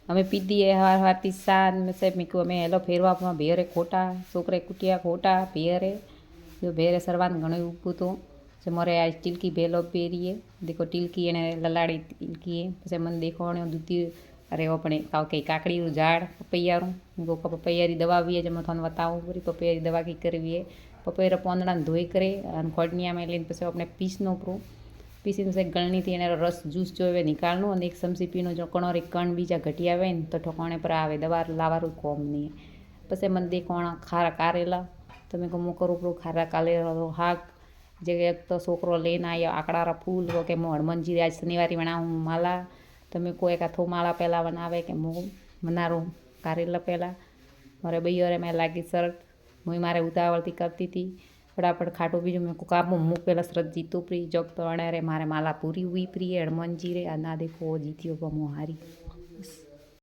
અમે પીધી હાર હારતી સાન મેં સાહેબ મેં કહ્યું અમે હેલો ફેરવામાં ભેરે ખોટા છોકરે કુટિયા ખોટા ભેરે જો ભેરે સરવાન ઘણું ઊભું હતું જે મારે આ ટિલકી ભેલો પહેરીએ દેખો ટિલકી એને લલાડી ટિલકીએ પછી મને દેખો દૂધી અરે આપણે કંઈ કાકડીનું ઝાડ પપૈયારું પપૈયારી દવા આવીએ જે મને બતાવું પૂરી પપૈયારી દવા કઈ કરવીએ પપૈયા પોંદડાને ધોઈ કરી અને ખોડનિયામાં લઈને પછી આપણે પીસનો પ્રો પીસીને પછી ગળણીથી એને રસ જ્યુસ જો હવે નીકાળનું અને એક ચમચી પીનો જો કણો એક કણ બીજા ઘટી આવે ને તો ઠોકાણે પર આવે દવા લાવવાનું કોમ નહીં પછી મને દેખવાણા ખારા કારેલા તમે કહું કરું પેલું ખારા કારેલા હાક જે એક તો છોકરો લઈને આવ્યો આકડારા ફૂલ કે હું હનુમાનજી આજ શનિવારે બનાવું માલા તમે કોઈ એક હાથો માળા પહેલાં બનાવે કે હું મનારું કારેલા પહેલાં મારે બૈયરે મેં લાગી શર્ટ હું મારે ઉતાવળથી કરતી હતી ફટાફટ ખાટું બીજું મેં કાપું મૂક પહેલાં શરત જીતું પ્રી જોગ તો અણે રે મારે માલા પૂરી હુઈ પ્રી હનુમાનજી રે આ ના દેખો જીત્યો ગમો હારી બસ